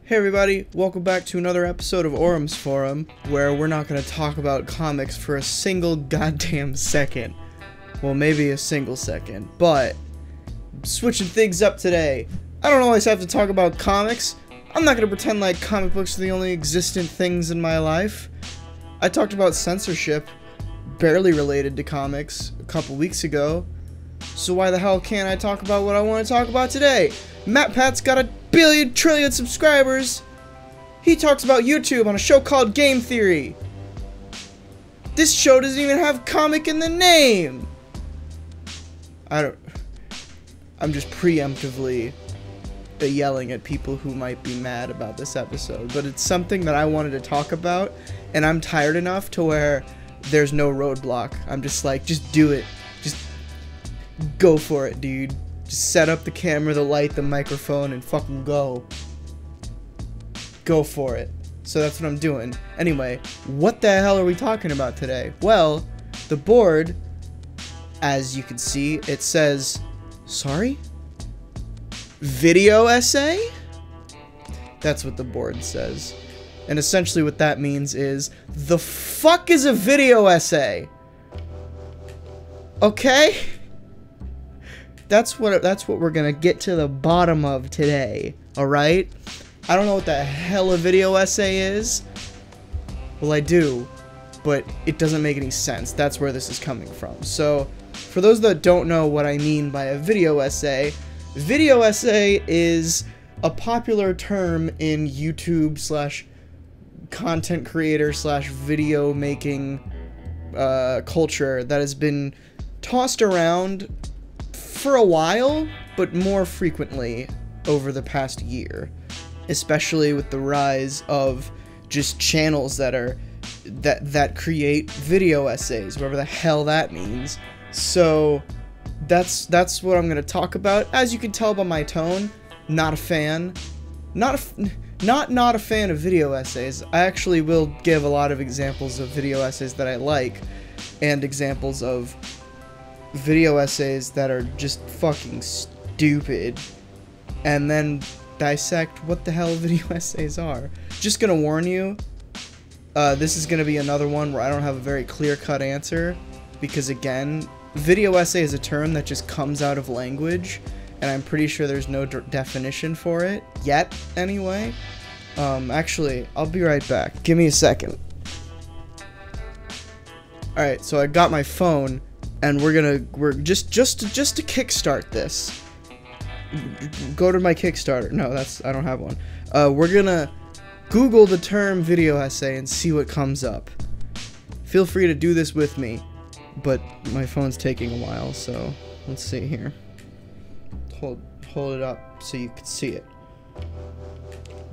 Hey everybody, welcome back to another episode of AURAM'S FORUM, where we're not going to talk about comics for a single goddamn second. Well, maybe a single second, but switching things up today. I don't always have to talk about comics. I'm not going to pretend like comic books are the only existent things in my life. I talked about censorship, barely related to comics, a couple weeks ago. So why the hell can't I talk about what I want to talk about today? MatPat's got 1 billion trillion subscribers. He talks about YouTube on a show called Game Theory. This show doesn't even have comic in the name. I'm just preemptively yelling at people who might be mad about this episode, but it's something that I wanted to talk about, and I'm tired enough to where there's no roadblock. I'm just like, just do it. Just go for it, dude. Just set up the camera, the light, the microphone, and fucking go. Go for it. So that's what I'm doing. Anyway, what the hell are we talking about today? Well, the board, as you can see, it says, sorry? Video essay? That's what the board says. And essentially what that means is, the fuck is a video essay? Okay? That's what we're gonna get to the bottom of today, alright? I don't know what the hell a video essay is. Well, I do, but it doesn't make any sense. That's where this is coming from. So, for those that don't know what I mean by a video essay is a popular term in YouTube / content creator / video making culture that has been tossed around for a while, but more frequently over the past year, especially with the rise of just channels that create video essays, whatever the hell that means. So that's what I'm going to talk about. As you can tell by my tone, not a fan. Not a fan of video essays. I actually will give a lot of examples of video essays that I like, and examples of video essays that are just fucking stupid, and then dissect what the hell video essays are. Just gonna warn you, this is gonna be another one where I don't have a very clear-cut answer, because again, video essay is a term that just comes out of language, and I'm pretty sure there's no definition for it yet, anyway. Actually, I'll be right back. Give me a second. Alright, so I got my phone, and we're just to kickstart this. Go to my Kickstarter. No, I don't have one. We're gonna Google the term video essay and see what comes up. Feel free to do this with me, but my phone's taking a while, so let's see here. Hold it up so you can see it.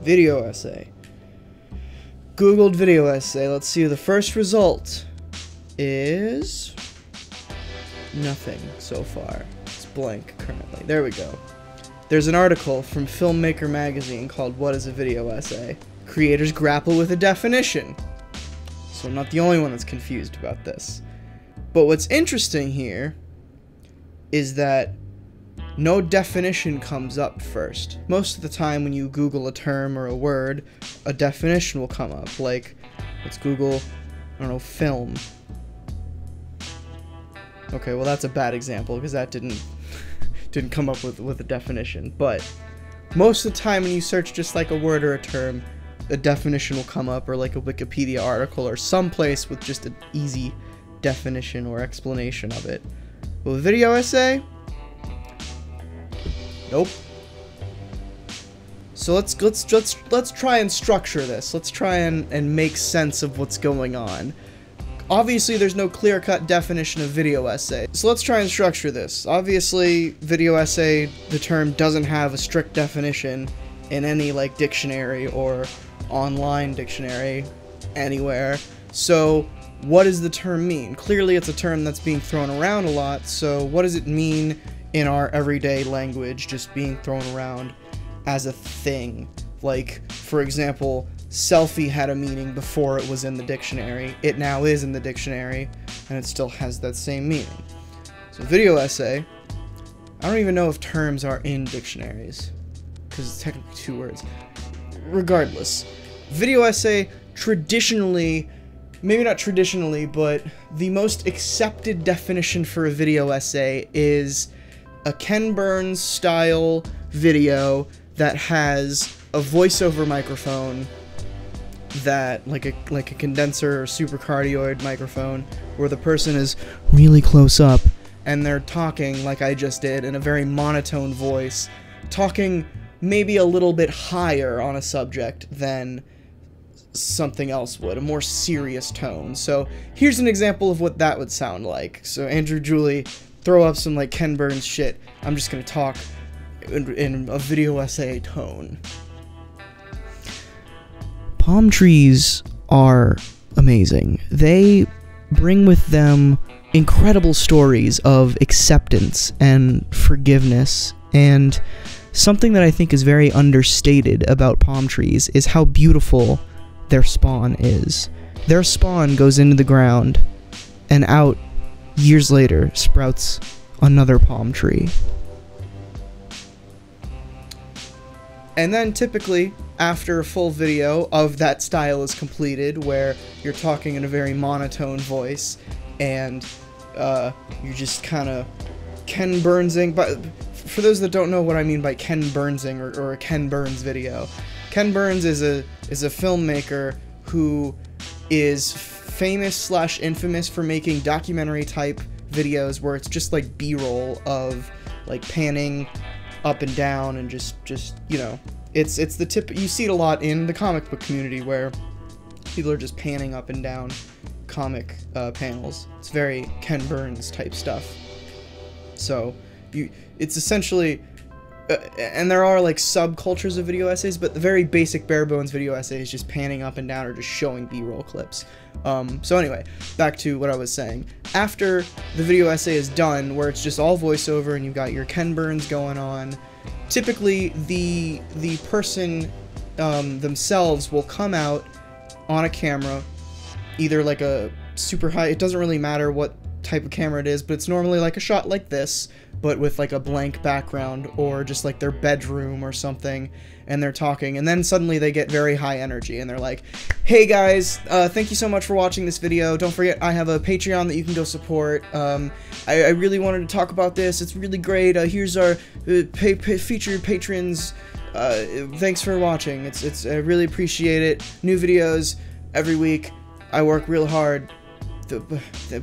Video essay. Googled video essay. Let's see. The first result is nothing so far. It's blank currently. There we go. There's an article from Filmmaker magazine called What is a Video Essay? Creators grapple with a definition. So I'm not the only one that's confused about this. But what's interesting here is that no definition comes up first. Most of the time when you Google a term or a word, a definition will come up. Like, let's Google, I don't know, film. Okay, well that's a bad example because that didn't come up with a definition. But most of the time when you search just like a word or a term, a definition will come up, or like a Wikipedia article or some place with just an easy definition or explanation of it. Well, video essay? Nope. So let's try and structure this. Let's try and make sense of what's going on. Obviously, there's no clear-cut definition of video essay. So let's try and structure this. Obviously, video essay, the term doesn't have a strict definition in any, like, dictionary or online dictionary anywhere. So what does the term mean? Clearly, it's a term that's being thrown around a lot, so what does it mean in our everyday language, just being thrown around as a thing? Like, for example, selfie had a meaning before it was in the dictionary. It now is in the dictionary, and it still has that same meaning. So video essay, I don't even know if terms are in dictionaries, because it's technically 2 words. regardless, video essay traditionally, maybe not traditionally, but the most accepted definition for a video essay is a Ken Burns style video that has a voiceover microphone that, like a condenser or supercardioid microphone, where the person is really close up and they're talking like I just did in a very monotone voice, talking maybe a little bit higher on a subject than something else would, a more serious tone. So here's an example of what that would sound like. So Andrew, Julie, throw up some like Ken Burns shit. I'm just gonna talk in a video essay tone. Palm trees are amazing. They bring with them incredible stories of acceptance and forgiveness, and something that I think is very understated about palm trees is how beautiful their spawn is. Their spawn goes into the ground, and out, years later, sprouts another palm tree. And then typically, after a full video of that style is completed, where you're talking in a very monotone voice, and you're just kind of Ken Burnsing. But for those that don't know what I mean by Ken Burnsing or a Ken Burns video, Ken Burns is a filmmaker who is famous / infamous for making documentary type videos where it's just like B-roll of like panning up and down and just you know, it's the tip. You see it a lot in the comic book community where people are just panning up and down comic panels. It's very Ken Burns type stuff. So it's essentially and there are like subcultures of video essays, but the very basic bare bones video essay is just panning up and down or just showing B-roll clips. So anyway, back to what I was saying. After the video essay is done, where it's just all voiceover and you've got your Ken Burns going on, typically the person themselves will come out on a camera, either like a super high, it doesn't really matter what type of camera it is, but it's normally like a shot like this, but with like a blank background, or just like their bedroom or something, and they're talking, and then suddenly they get very high energy and they're like, hey guys, thank you so much for watching this video. Don't forget I have a Patreon that you can go support. I really wanted to talk about this. It's really great. Here's our featured patrons. Thanks for watching. I really appreciate it. New videos every week. I work real hard.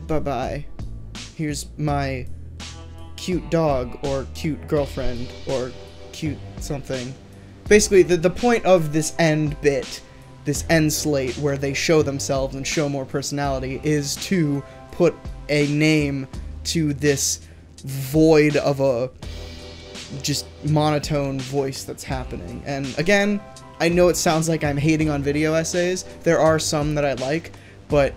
Bye-bye. Here's my cute dog, or cute girlfriend, or cute something. Basically, the point of this end bit, this end slate where they show themselves and show more personality, is to put a name to this void of a just monotone voice that's happening. And again, I know it sounds like I'm hating on video essays. There are some that I like, but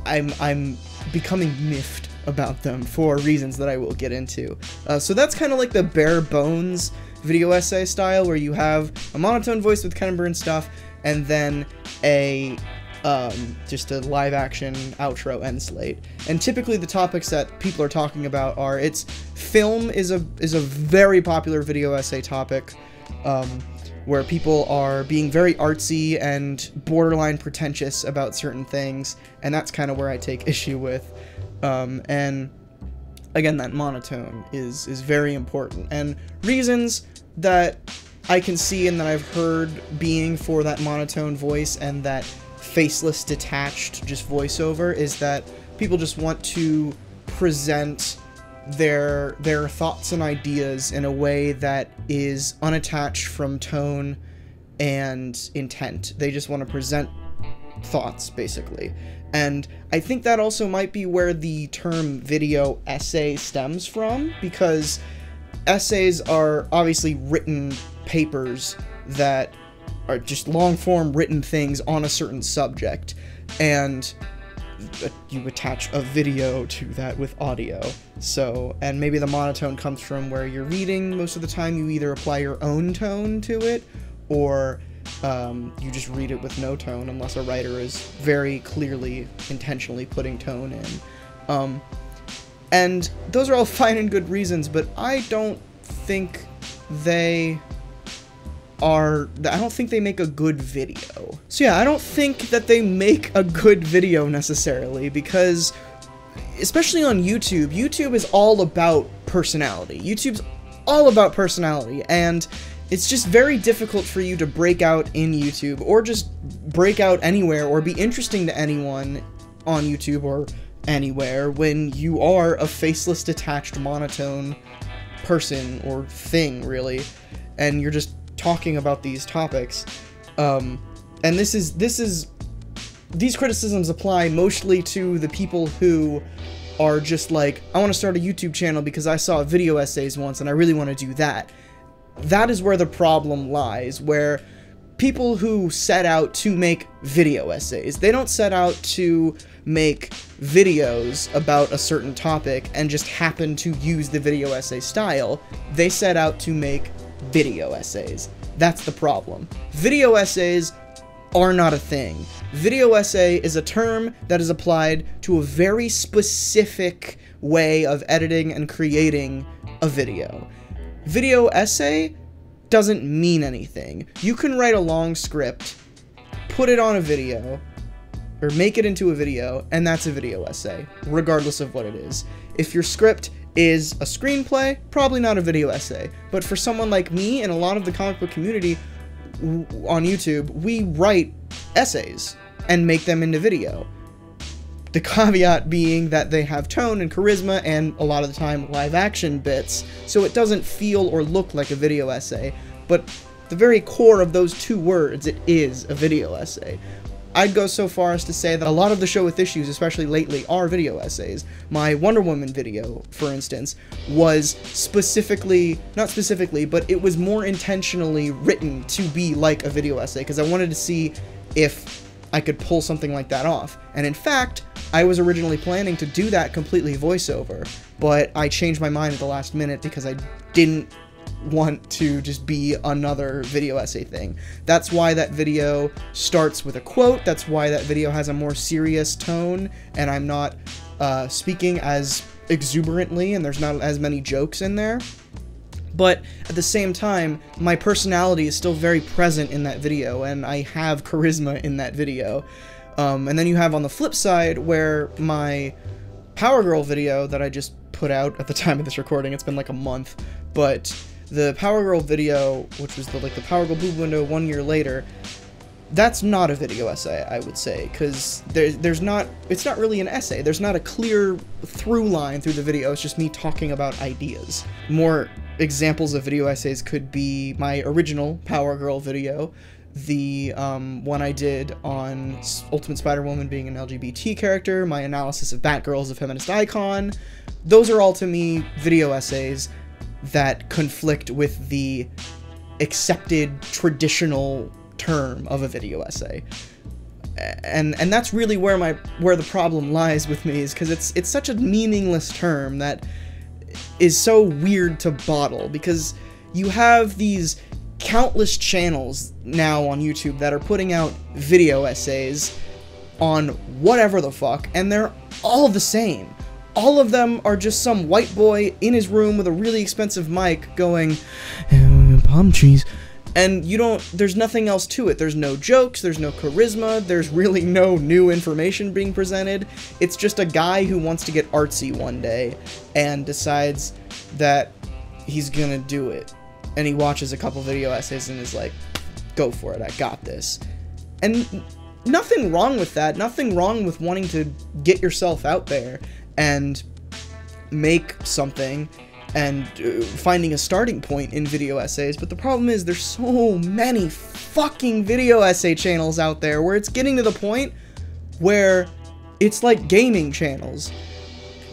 I'm becoming miffed about them for reasons that I will get into. So that's kind of like the bare bones video essay style, where you have a monotone voice with Ken Burns stuff, and then a just a live action outro end slate. And typically the topics that people are talking about are, film is a very popular video essay topic, where people are being very artsy and borderline pretentious about certain things, and that's kind of where I take issue with. And again, that monotone is very important, and reasons that I can see and that I've heard being for that monotone voice and that faceless detached just voiceover is that people just want to present their thoughts and ideas in a way that is unattached from tone and intent. They just want to present thoughts, basically. And I think that also might be where the term video essay stems from, because essays are obviously written papers that are just long-form written things on a certain subject, and you attach a video to that with audio. So, and maybe the monotone comes from where you're reading. Most of the time you either apply your own tone to it, or you just read it with no tone, unless a writer is very clearly intentionally putting tone in. And those are all fine and good reasons, but I don't think they I don't think they make a good video. So yeah, I don't think that they make a good video necessarily, because especially on YouTube, YouTube is all about personality. YouTube's all about personality, and it's just very difficult for you to break out in YouTube, or just break out anywhere, or be interesting to anyone on YouTube or anywhere when you are a faceless, detached, monotone person or thing, really, and you're just talking about these topics. And these criticisms apply mostly to the people who are just like, I want to start a YouTube channel because I saw video essays once and I really want to do that. That is where the problem lies, where people who set out to make video essays, they don't set out to make videos about a certain topic and just happen to use the video essay style. They set out to make video essays. That's the problem. Video essays are not a thing. Video essay is a term that is applied to a very specific way of editing and creating a video. Video essay doesn't mean anything. You can write a long script, put it on a video, or make it into a video, and that's a video essay, regardless of what it is. If your script is a screenplay, probably not a video essay. But for someone like me and a lot of the comic book community on YouTube, we write essays and make them into video. The caveat being that they have tone and charisma and a lot of the time live action bits, so it doesn't feel or look like a video essay, but the very core of those two words, it is a video essay. I'd go so far as to say that a lot of the show with issues, especially lately, are video essays. My Wonder Woman video, for instance, was not specifically, but it was more intentionally written to be like a video essay, because I wanted to see if I could pull something like that off. And in fact, I was originally planning to do that completely voiceover, but I changed my mind at the last minute because I didn't want to just be another video essay thing. That's why that video starts with a quote, that's why that video has a more serious tone, and I'm not speaking as exuberantly, and there's not as many jokes in there. But at the same time, my personality is still very present in that video, and I have charisma in that video. And then you have on the flip side, where my Power Girl video that I just put out at the time of this recording, it's been like a month, but the Power Girl video, which was the Power Girl boob window 1 year later, that's not a video essay, I would say, because it's not really an essay. There's not a clear through line through the video, it's just me talking about ideas. More examples of video essays could be my original Power Girl video, the one I did on Ultimate Spider-Woman being an LGBT character, my analysis of Batgirl as a feminist icon. Those are all, to me, video essays that conflict with the accepted traditional term of a video essay. And that's really where the problem lies with me, is because it's such a meaningless term that is so weird to bottle, because you have these countless channels now on YouTube that are putting out video essays on whatever the fuck, and they're all the same. All of them are just some white boy in his room with a really expensive mic going, palm trees, and there's nothing else to it. There's no jokes, there's no charisma, there's really no new information being presented. It's just a guy who wants to get artsy one day and decides that he's gonna do it. And he watches a couple video essays and is like, go for it, I got this. And nothing wrong with that, nothing wrong with wanting to get yourself out there and make something and finding a starting point in video essays, but the problem is there's so many fucking video essay channels out there where it's getting to the point where it's like gaming channels.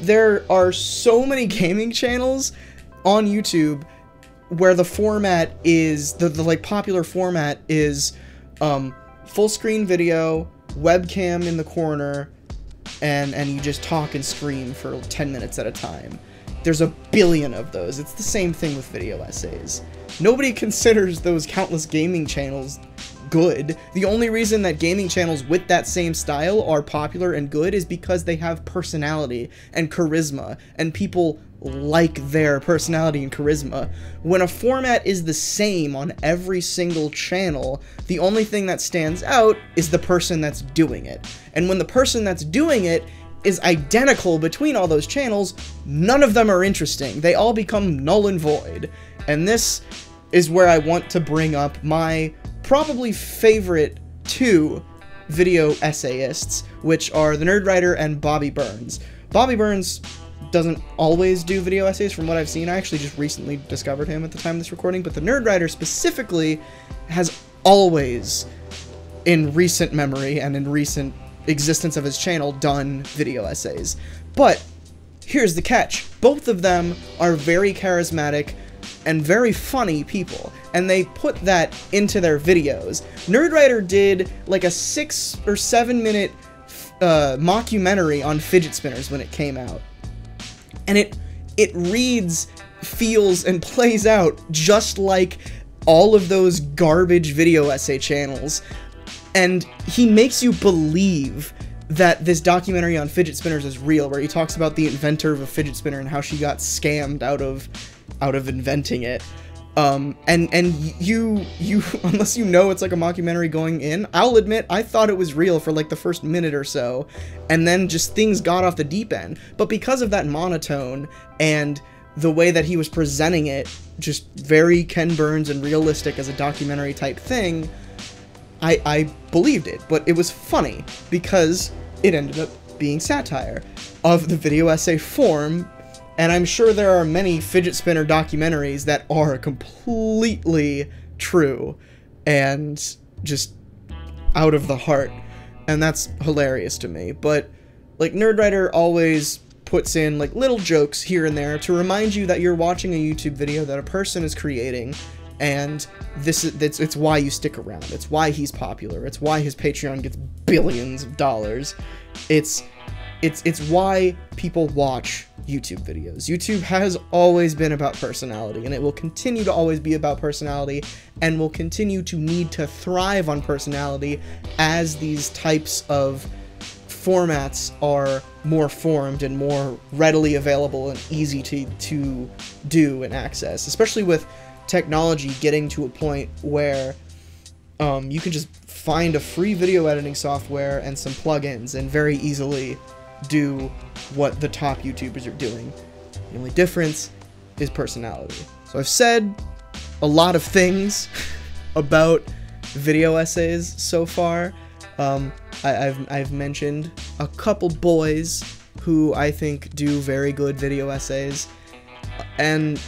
There are so many gaming channels on YouTube where the format is, the popular format is full screen video, webcam in the corner, and you just talk and scream for 10 minutes at a time. There's a billion of those. It's the same thing with video essays. Nobody considers those countless gaming channels good. The only reason that gaming channels with that same style are popular and good is because they have personality and charisma, and people like their personality and charisma. When a format is the same on every single channel, the only thing that stands out is the person that's doing it. And when the person that's doing it is identical between all those channels, none of them are interesting. They all become null and void. And this is where I want to bring up my probably favorite two video essayists, which are the Nerdwriter and Bobby Burns. Bobby Burns doesn't always do video essays from what I've seen. I actually just recently discovered him at the time of this recording, but the Nerdwriter specifically has always, in recent memory and in recent existence of his channel, done video essays. But here's the catch. Both of them are very charismatic and very funny people, and they put that into their videos. Nerdwriter did like a 6 or 7 minute mockumentary on fidget spinners when it came out. And it reads, feels, and plays out just like all of those garbage video essay channels. And he makes you believe that this documentary on fidget spinners is real, where he talks about the inventor of a fidget spinner and how she got scammed out of inventing it. And you unless you know it's like a mockumentary going in, I'll admit I thought it was real for like the first minute or so, and then just things got off the deep end. But because of that monotone and the way that he was presenting it, just very Ken Burns and realistic as a documentary type thing, I believed it. But it was funny because it ended up being satire of the video essay form. And I'm sure there are many fidget spinner documentaries that are completely true and just out of the heart. And that's hilarious to me. But, like, Nerdwriter always puts in, like, little jokes here and there to remind you that you're watching a YouTube video that a person is creating. And it's why you stick around. It's why he's popular. It's why his Patreon gets billions of dollars. It's why people watch YouTube videos. YouTube has always been about personality, and it will continue to always be about personality, and will continue to need to thrive on personality as these types of formats are more formed and more readily available and easy to do and access, especially with technology getting to a point where you can just find a free video editing software and some plugins and very easily do what the top YouTubers are doing. The only difference is personality. So I've said a lot of things about video essays so far. I've mentioned a couple boys who I think do very good video essays, and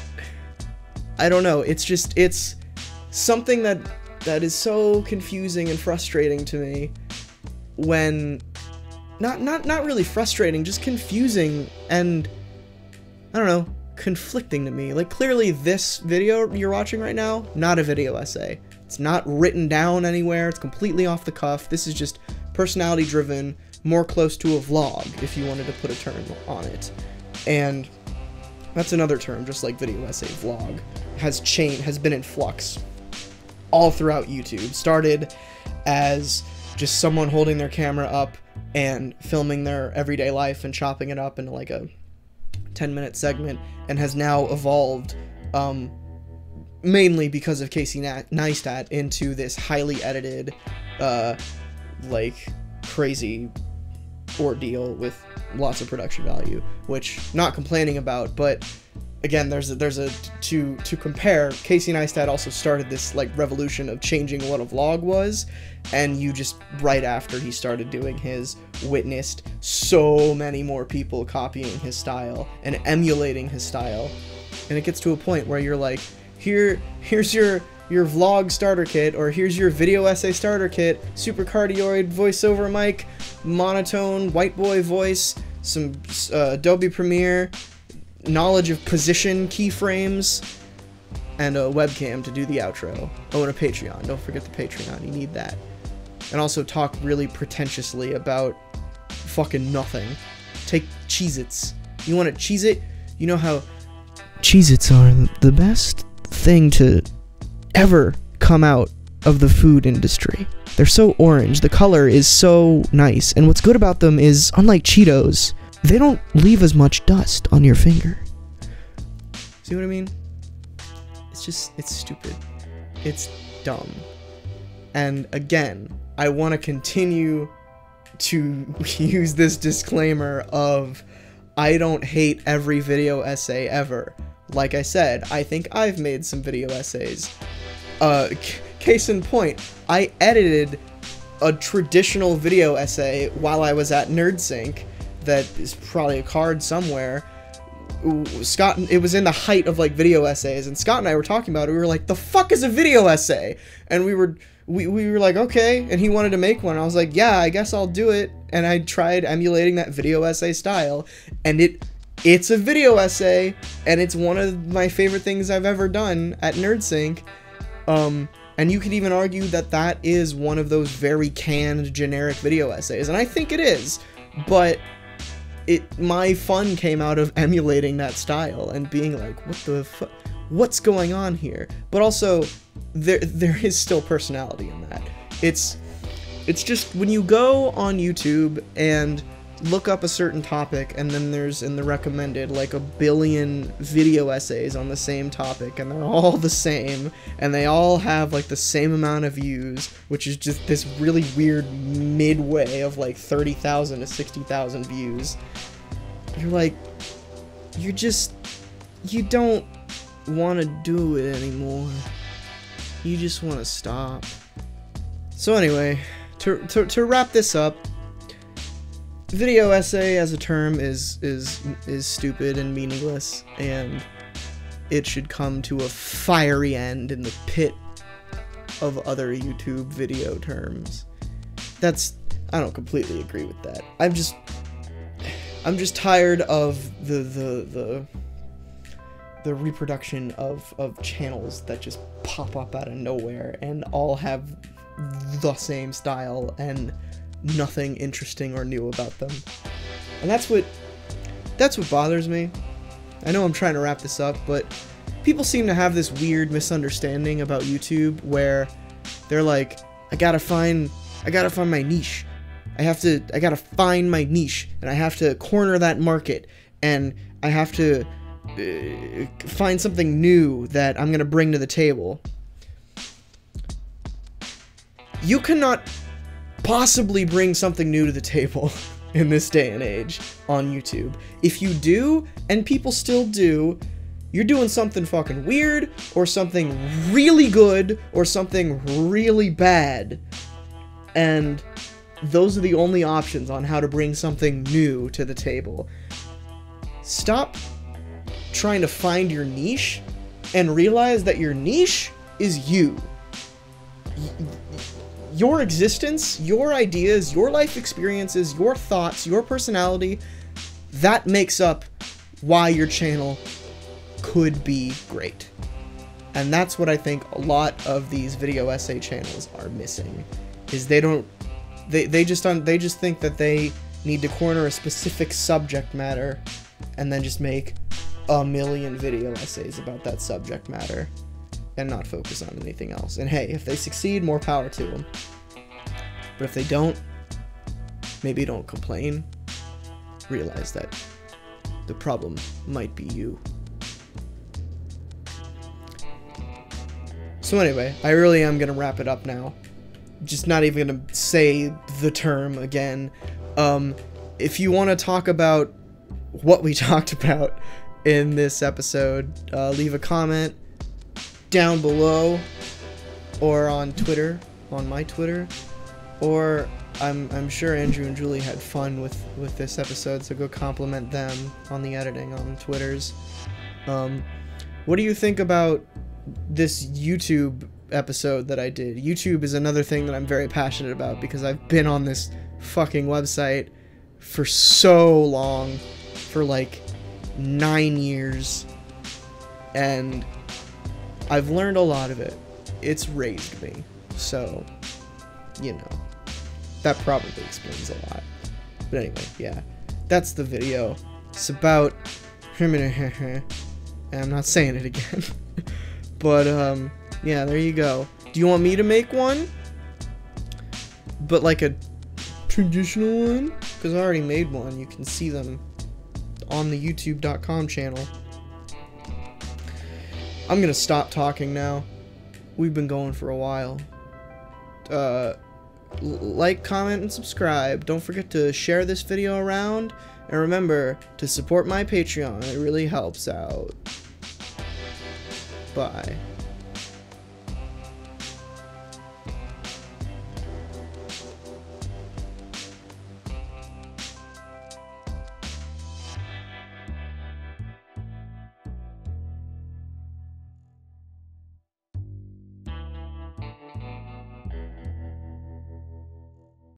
I don't know, it's something that is so confusing and frustrating to me when not really frustrating, just confusing and, I don't know, conflicting to me. Like, clearly this video you're watching right now, not a video essay. It's not written down anywhere, it's completely off the cuff. This is just personality driven, more close to a vlog, if you wanted to put a term on it. And that's another term, just like video essay, vlog, has been in flux all throughout YouTube. Started as just someone holding their camera up and filming their everyday life and chopping it up into like a 10-minute segment, and has now evolved, mainly because of Casey Neistat, into this highly edited, like, crazy ordeal with lots of production value, which, not complaining about, but again, to compare, Casey Neistat also started this, like, revolution of changing what a vlog was, and you just, right after he started doing his, witnessed so many more people copying his style and emulating his style, and it gets to a point where you're like, here's your vlog starter kit, or here's your video essay starter kit, super cardioid voiceover mic, monotone white boy voice, some Adobe Premiere, knowledge of position keyframes, and a webcam to do the outro. Oh, and a Patreon. Don't forget the Patreon. You need that. And also talk really pretentiously about fucking nothing. Take Cheez-Its. You want a Cheez-It? You know how Cheez-Its are the best thing to ever come out of the food industry. They're so orange. The color is so nice. And what's good about them is, unlike Cheetos, they don't leave as much dust on your finger. See what I mean? It's stupid. It's dumb. And again, I want to continue to use this disclaimer of, I don't hate every video essay ever. Like I said, I think I've made some video essays. Case in point, I edited a traditional video essay while I was at NerdSync that is probably a card somewhere. Scott, it was in the height of like video essays, and Scott and I were talking about it. We were like, the fuck is a video essay? And we were like, okay, and he wanted to make one. I was like, yeah, I guess I'll do it. And I tried emulating that video essay style, and it's a video essay, and it's one of my favorite things I've ever done at NerdSync. And you could even argue that that is one of those very canned, generic video essays, and I think it is, but my fun came out of emulating that style and being like, what the fuck? What's going on here? But also, there is still personality in that. It's just when you go on YouTube and look up a certain topic, and then there's in the recommended like 1 billion video essays on the same topic, and they're all the same, and they all have like the same amount of views, which is just this really weird midway of like 30,000 to 60,000 views. You're like, you don't want to do it anymore. You just want to stop. So anyway, to wrap this up, video essay as a term is stupid and meaningless, and it should come to a fiery end in the pit of other YouTube video terms. I don't completely agree with that. I'm just tired of the reproduction of channels that just pop up out of nowhere and all have the same style and nothing interesting or new about them. And that's what bothers me. I know I'm trying to wrap this up, but people seem to have this weird misunderstanding about YouTube where they're like, I gotta find my niche. I gotta find my niche, and I have to corner that market, and I have to find something new that I'm gonna bring to the table. You cannot possibly bring something new to the table in this day and age on YouTube. If you do, and people still do, you're doing something fucking weird, or something really good, or something really bad. And those are the only options on how to bring something new to the table. Stop trying to find your niche and realize that your niche is you. Your existence, your ideas, your life experiences, your thoughts, your personality, that makes up why your channel could be great. And that's what I think a lot of these video essay channels are missing, is they just think that they need to corner a specific subject matter and then just make 1 million video essays about that subject matter and not focus on anything else. And hey, if they succeed, more power to them. But if they don't, maybe don't complain. Realize that the problem might be you. So anyway, I really am gonna wrap it up now. Just not even gonna say the term again. If you want to talk about what we talked about in this episode, leave a comment down below, or on Twitter, on my Twitter, or I'm sure Andrew and Julie had fun with this episode, so go compliment them on the editing on Twitters. What do you think about this YouTube episode that I did? YouTube is another thing that I'm very passionate about because I've been on this fucking website for so long, for like 9 years, and I've learned a lot of it. It's raised me, so, you know, that probably explains a lot. But anyway, yeah, that's the video. It's about, and I'm not saying it again, but yeah, there you go. Do you want me to make one? But like a traditional one? Because I already made one. You can see them on the youtube.com channel. I'm gonna stop talking now. We've been going for a while. Like, comment, and subscribe. Don't forget to share this video around. And remember to support my Patreon. It really helps out. Bye.